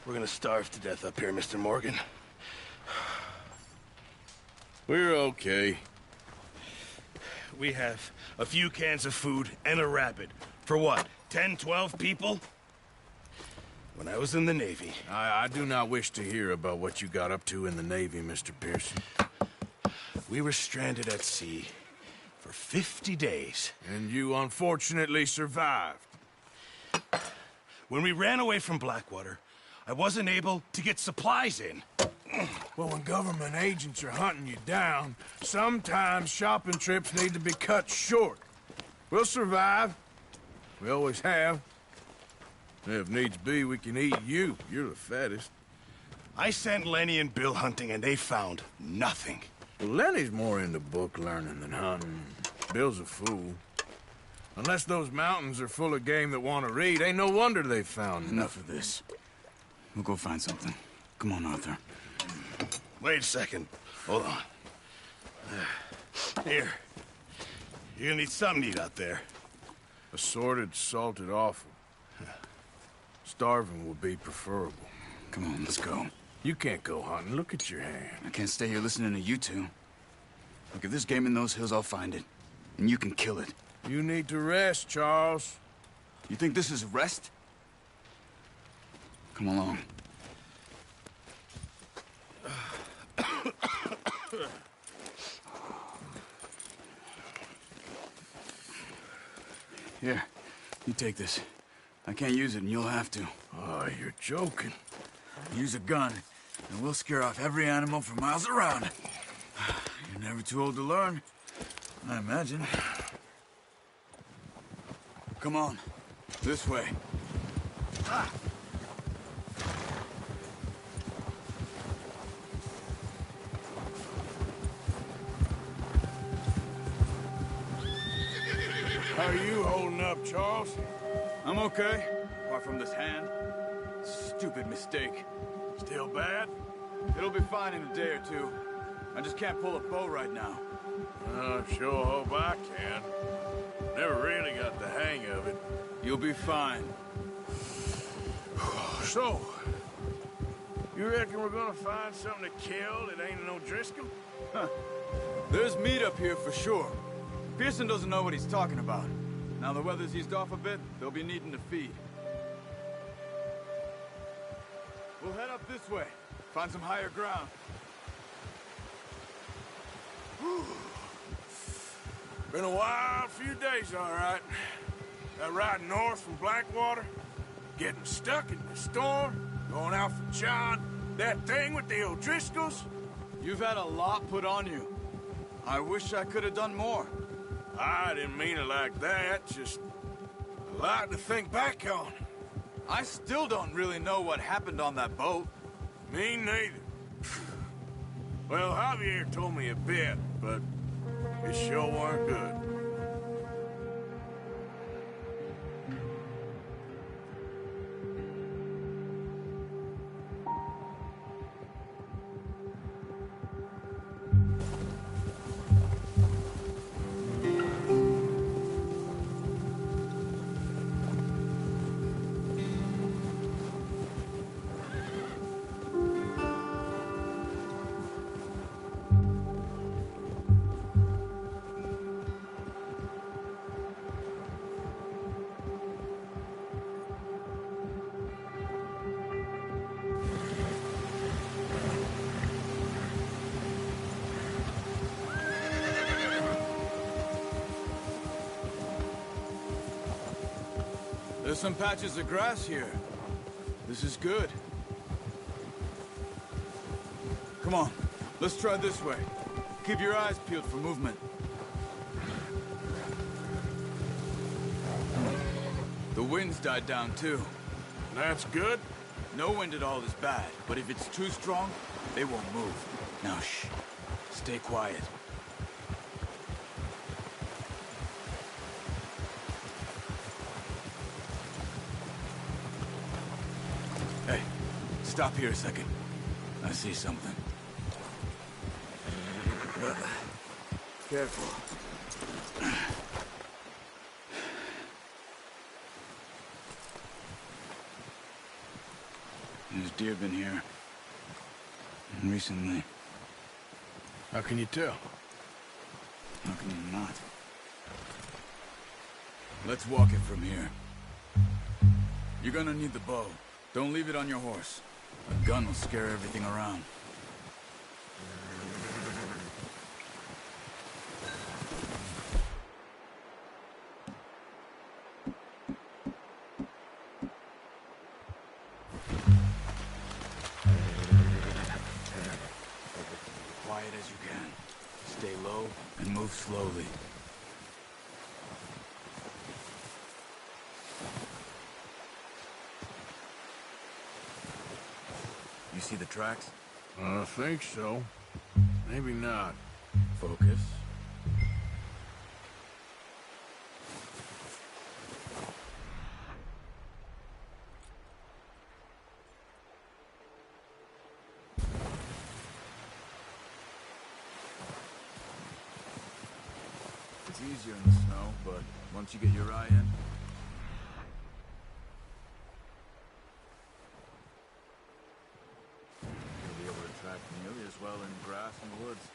We're gonna starve to death up here, Mr. Morgan. We're okay. We have a few cans of food and a rabbit. For what, 10, 12 people? When I was in the Navy... I do not wish to hear about what you got up to in the Navy, Mr. Pearson. We were stranded at sea for 50 days. And you unfortunately survived. When we ran away from Blackwater, I wasn't able to get supplies in. Well, when government agents are hunting you down, sometimes shopping trips need to be cut short. We'll survive. We always have. If needs be, we can eat you. You're the fattest. I sent Lenny and Bill hunting, and they found nothing. Well, Lenny's more into book learning than hunting. Bill's a fool. Unless those mountains are full of game that want to read, ain't no wonder they found Enough of this. We'll go find something. Come on, Arthur. Wait a second. Hold on. Here. You're gonna need something to eat out there. Assorted, salted offal. Starving would be preferable. Come on, let's go. You can't go hunting. Look at your hand. I can't stay here listening to you two. Look, if there's game in those hills, I'll find it. And you can kill it. You need to rest, Charles. You think this is rest? Come along. Here, you take this. I can't use it, and you'll have to. Oh, you're joking. Use a gun, and we'll scare off every animal for miles around. You're never too old to learn, I imagine. Come on, this way. Ah. How are you holding up, Charles? I'm okay, apart from this hand. Stupid mistake. Still bad? It'll be fine in a day or two. I just can't pull a bow right now. Sure hope I can. Never really got the hang of it. You'll be fine. So, you reckon we're gonna find something to kill that ain't no Driscoll? There's meat up here for sure. Pearson doesn't know what he's talking about. Now the weather's eased off a bit, they'll be needing to feed. We'll head up this way. Find some higher ground. Been a wild few days, all right. That ride north from Blackwater, getting stuck in the storm, going out for John, that thing with the O'Driscolls. You've had a lot put on you. I wish I could have done more. I didn't mean it like that, just a lot to think back on. I still don't really know what happened on that boat. Me neither. Well, Javier told me a bit, but it sure weren't good. There's some patches of grass here. This is good. Come on, let's try this way. Keep your eyes peeled for movement. The wind's died down too. That's good. No wind at all is bad, but if it's too strong, they won't move. Now shh, stay quiet. Hey, stop here a second. I see something. Careful. There's deer been here. Recently. How can you tell? How can you not? Let's walk it from here. You're gonna need the bow. Don't leave it on your horse. A gun will scare everything around. Quiet as you can. Stay low and move slowly. You see the tracks? I think so. Maybe not. Focus. It's easier in the snow, but once you get your eye in... you'll be able to track nearly as well in grass and woods.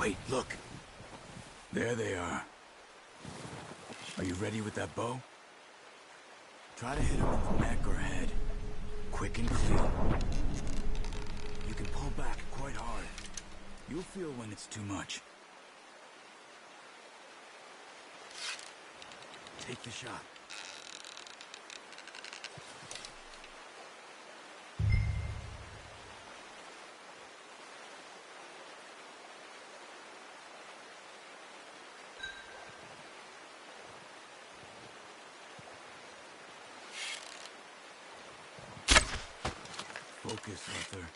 Wait, look. There they are. Are you ready with that bow? Try to hit him in the neck or head. Quick and clean. You can pull back quite hard. You'll feel when it's too much. Take the shot. Focus, Arthur.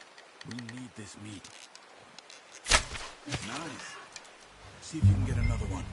We need this meat. Nice. See if you can get another one.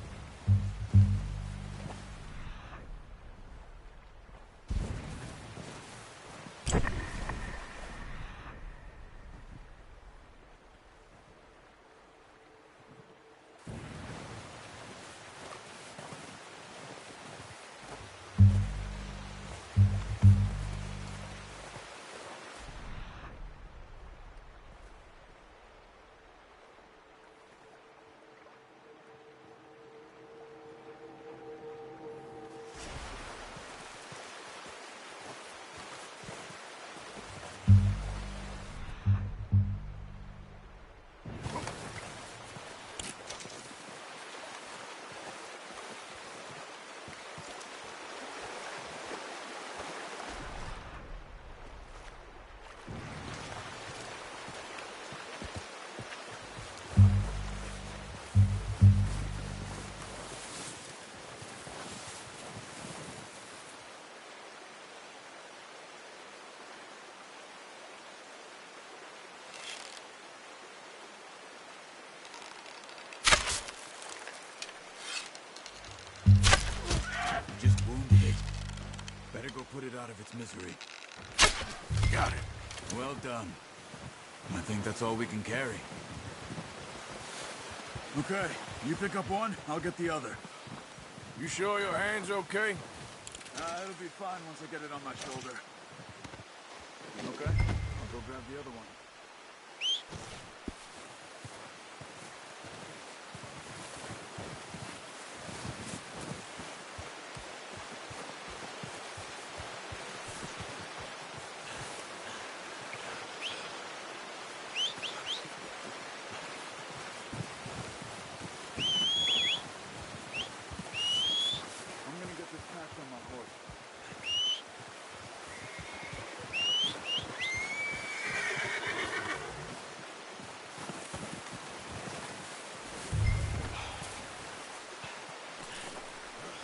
Better go put it out of its misery. Got it. Well done. I think that's all we can carry. Okay, you pick up one, I'll get the other. You sure your hand's okay? It'll be fine once I get it on my shoulder. Okay, I'll go grab the other one.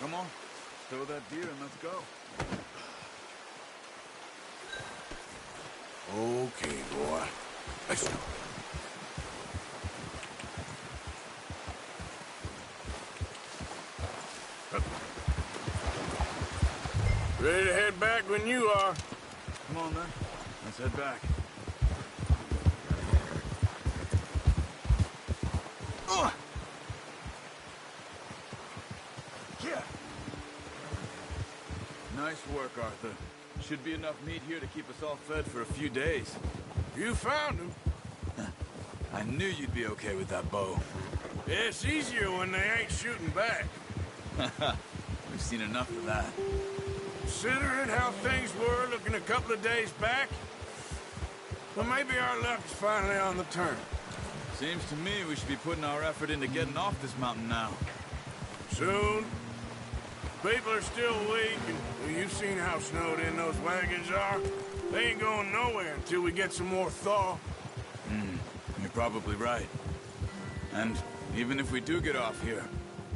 Come on, stow that deer and let's go. Okay, boy. Let's go. Ready to head back when you are. Come on then, let's head back. Nice work, Arthur. Should be enough meat here to keep us all fed for a few days. You found him. I knew you'd be okay with that bow. Yeah, it's easier when they ain't shooting back. We've seen enough of that. Considering how things were looking a couple of days back, well, maybe our luck's finally on the turn. Seems to me we should be putting our effort into getting off this mountain now. Soon. People are still weak, and well, you've seen how snowed in those wagons are. They ain't going nowhere until we get some more thaw. You're probably right. And even if we do get off here,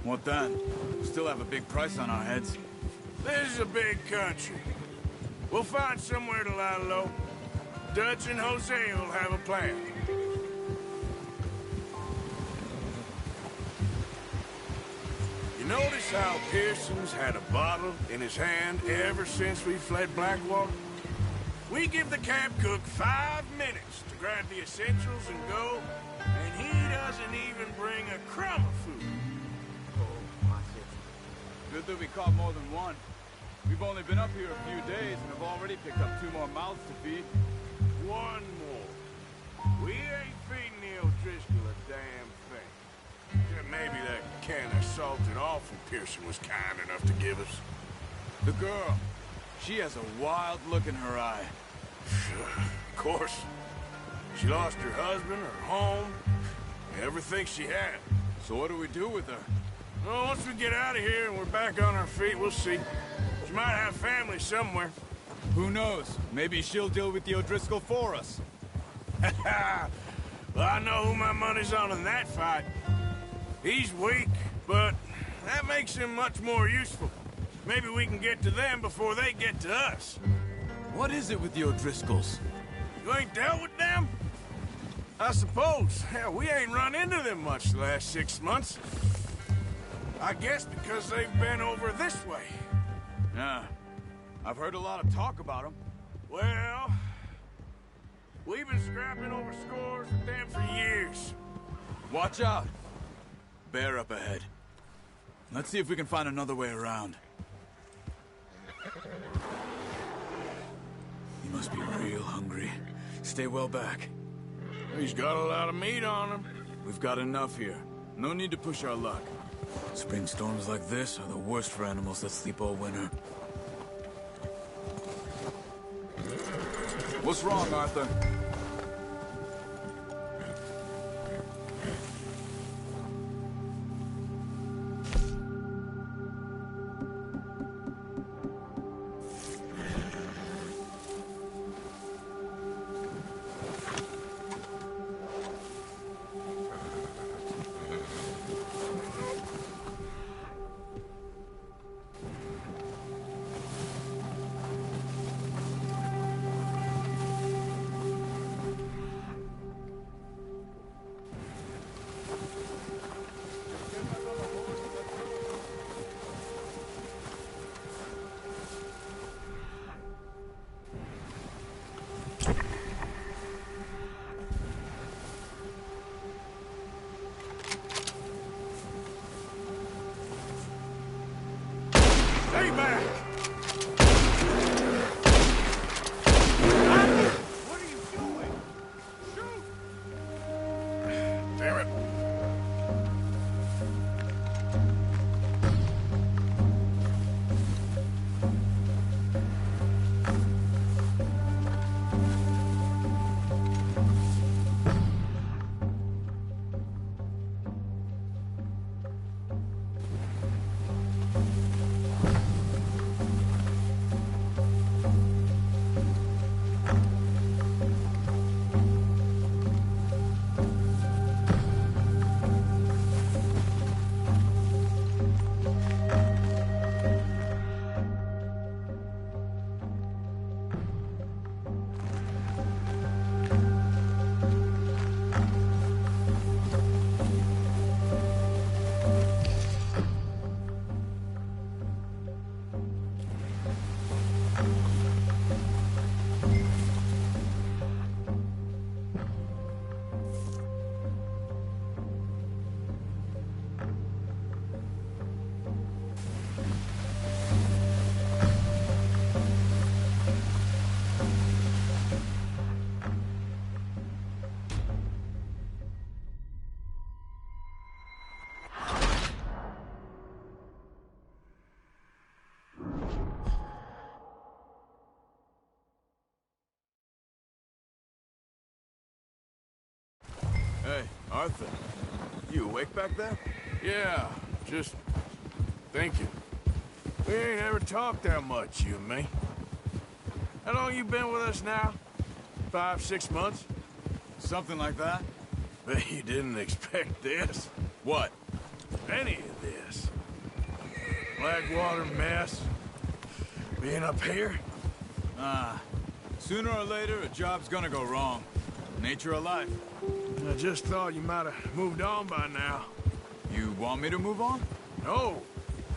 what then? We still have a big price on our heads. This is a big country. We'll find somewhere to lie low. Dutch and Hosea will have a plan. You notice how Pearson's had a bottle in his hand ever since we fled Blackwater? We give the camp cook 5 minutes to grab the essentials and go, and he doesn't even bring a crumb of food. Good that we caught more than one. We've only been up here a few days and have already picked up 2 more mouths to feed. One more. We ain't feeding the O'Driscoll a damn thing. Yeah, maybe that can of salted offal Pearson was kind enough to give us. The girl. She has a wild look in her eye. Of course. She lost her husband, her home, everything she had. So what do we do with her? Well, once we get out of here and we're back on our feet, we'll see. She might have family somewhere. Who knows? Maybe she'll deal with the O'Driscoll for us. Well, I know who my money's on in that fight. He's weak, but that makes him much more useful. Maybe we can get to them before they get to us. What is it with the O'Driscolls? You ain't dealt with them? I suppose. Hell, we ain't run into them much the last 6 months. I guess because they've been over this way. Yeah. I've heard a lot of talk about them. Well, we've been scrapping over scores with them for years. Watch out. Bear up ahead. Let's see if we can find another way around. You must be real hungry. Stay well back. He's got a lot of meat on him. We've got enough here. No need to push our luck. Spring storms like this are the worst for animals that sleep all winter. What's wrong, Arthur? Sure. Hey, Arthur. You awake back there? Yeah, just thinking. We ain't ever talked that much, you and me. How long you been with us now? 5, 6 months? Something like that? Bet you didn't expect this. What? Any of this. Blackwater mess. Being up here? Sooner or later, a job's gonna go wrong. Nature of life. I just thought you might have moved on by now. You want me to move on? No.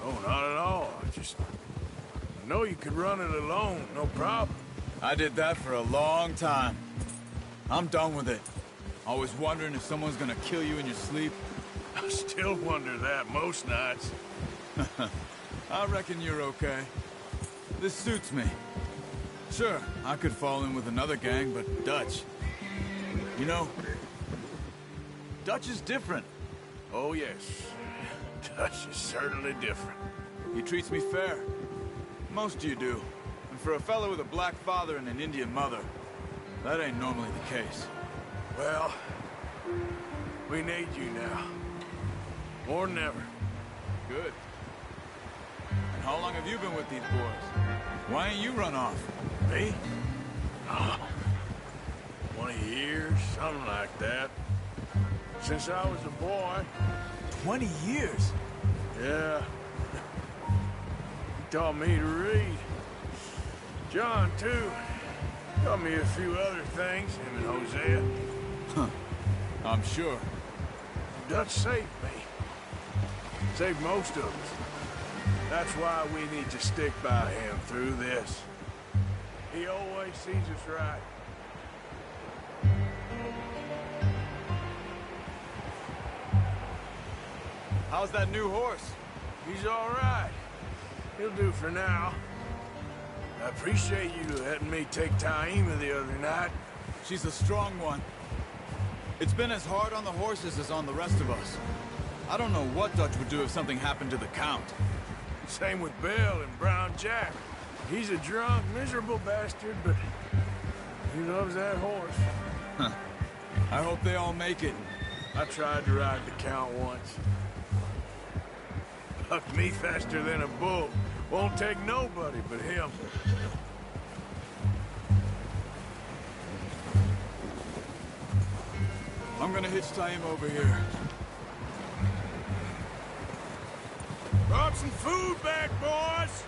No, not at all. I know you could run it alone, no problem. I did that for a long time. I'm done with it. Always wondering if someone's gonna kill you in your sleep. I still wonder that most nights. I reckon you're okay. This suits me. Sure, I could fall in with another gang, but Dutch... You know, Dutch is different. Oh, yes. Dutch is certainly different. He treats me fair. Most of you do. And for a fellow with a black father and an Indian mother, that ain't normally the case. Well, we need you now. More than ever. Good. And how long have you been with these boys? Why ain't you run off? Me? Oh, 20 years, something like that. Since I was a boy. 20 years? Yeah. He taught me to read. John, too. Taught me a few other things, him and Hosea. Huh. I'm sure. Dutch saved me. Saved most of us. That's why we need to stick by him through this. He always sees us right. How's that new horse? He's all right. He'll do for now. I appreciate you letting me take Taima the other night. She's a strong one. It's been as hard on the horses as on the rest of us. I don't know what Dutch would do if something happened to the Count. Same with Bill and Brown Jack. He's a drunk, miserable bastard, but he loves that horse. Huh. I hope they all make it. I tried to ride the Count once. Bucked me faster than a bull. Won't take nobody but him. I'm gonna hitch Taima over here. Brought some food back, boys!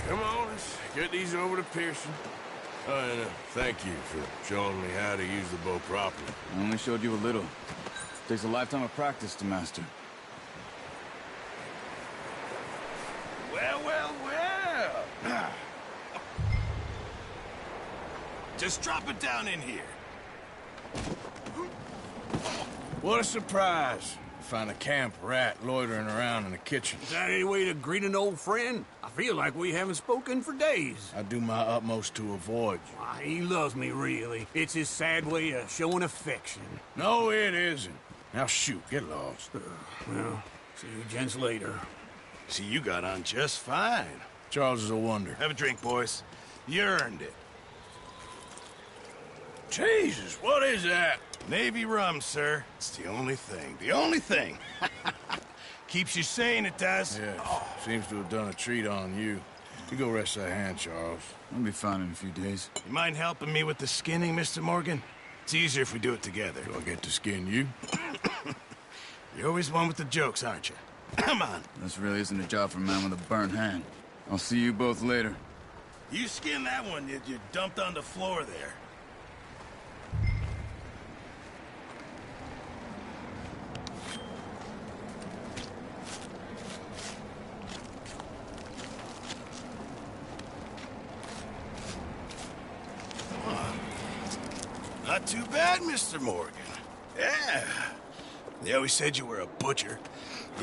Come on, let's get these over to Pearson. And thank you for showing me how to use the bow properly. I only showed you a little. Takes a lifetime of practice to master. Well, well, well. Just drop it down in here. What a surprise. Find a camp rat loitering around in the kitchen. Is that any way to greet an old friend? I feel like we haven't spoken for days. I do my utmost to avoid you. Why, he loves me, really. It's his sad way of showing affection. No, it isn't. Now shoot, get lost. Well, see you gents later. See, you got on just fine. Charles is a wonder. Have a drink, boys. You earned it. Jesus, what is that? Navy rum, sir. It's the only thing. The only thing. Keeps you sane, it does. Yes, seems to have done a treat on you. You go rest that hand, Charles. I'll be fine in a few days. You mind helping me with the skinning, Mr. Morgan? It's easier if we do it together. Do I get to skin you? You're always one with the jokes, aren't you? Come on. This really isn't a job for a man with a burnt hand. I'll see you both later. You skin that one you dumped on the floor there. Not too bad, Mr. Morgan. Yeah. They always said you were a butcher.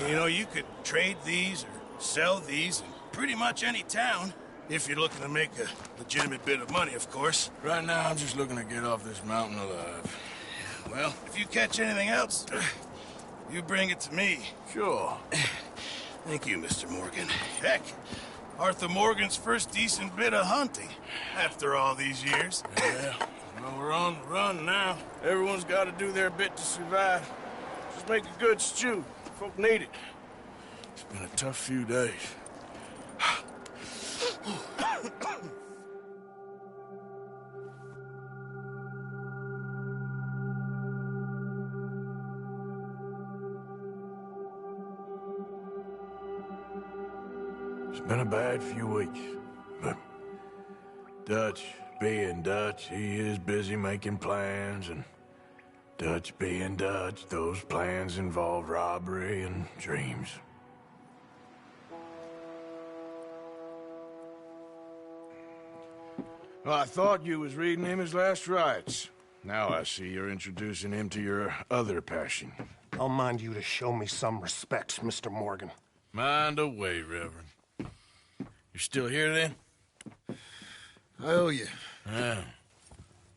You know, you could trade these or sell these in pretty much any town. If you're looking to make a legitimate bit of money, of course. Right now, I'm just looking to get off this mountain alive. Well, if you catch anything else, you bring it to me. Sure. Thank you, Mr. Morgan. Heck, Arthur Morgan's first decent bit of hunting after all these years. Yeah. Well, we're on the run now. Everyone's got to do their bit to survive. Just make a good stew. Folk need it. It's been a tough few days. It's been a bad few weeks, but Dutch being Dutch, he is busy making plans, and Dutch being Dutch, those plans involve robbery and dreams. Well, I thought you was reading him his last rites. Now I see you're introducing him to your other passion. I'll mind you to show me some respect, Mr. Morgan. Mind away, Reverend. You're still here, then? I owe you. Yeah.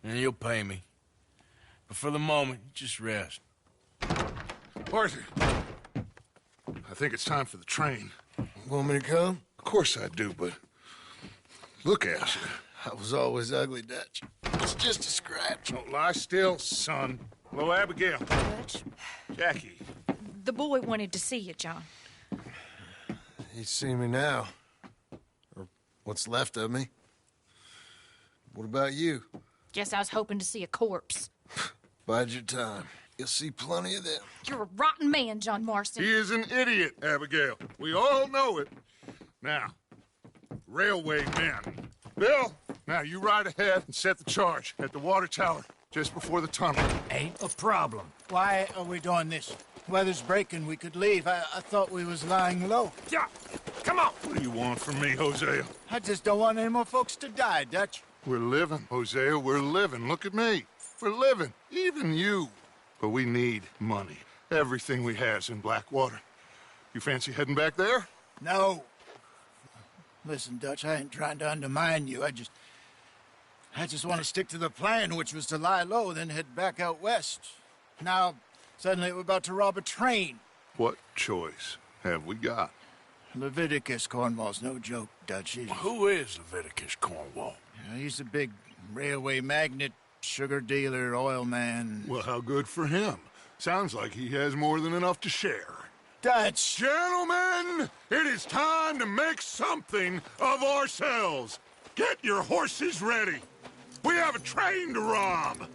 And you'll pay me. But for the moment, just rest. Arthur, I think it's time for the train. Want me to come? Of course I do, but look at you. I was always ugly, Dutch. It's just a scratch. Don't lie still, son. Hello, Abigail. Dutch, Jackie. the boy wanted to see you, John. He's seen me now. Or what's left of me. What about you? Guess I was hoping to see a corpse. Bide your time. You'll see plenty of them. You're a rotten man, John Marston. He is an idiot, Abigail. We all know it. Now, railway men. Bill, now you ride ahead and set the charge at the water tower just before the tunnel. Ain't a problem. Why are we doing this? Weather's breaking. We could leave. I thought we was lying low. Yeah, come on. What do you want from me, Hosea? I just don't want any more folks to die, Dutch. We're living, Hosea. We're living. Look at me. We're living. Even you. But we need money. Everything we has in Blackwater. You fancy heading back there? No. Listen, Dutch, I ain't trying to undermine you. I just want to stick to the plan, which was to lie low, then head back out west. Now, suddenly we're about to rob a train. What choice have we got? Leviticus Cornwall's no joke, Dutch. Who is Leviticus Cornwall? He's a big railway magnate, sugar dealer, oil man. Well, how good for him. Sounds like he has more than enough to share. Dutch! Gentlemen, it is time to make something of ourselves. Get your horses ready. We have a train to rob.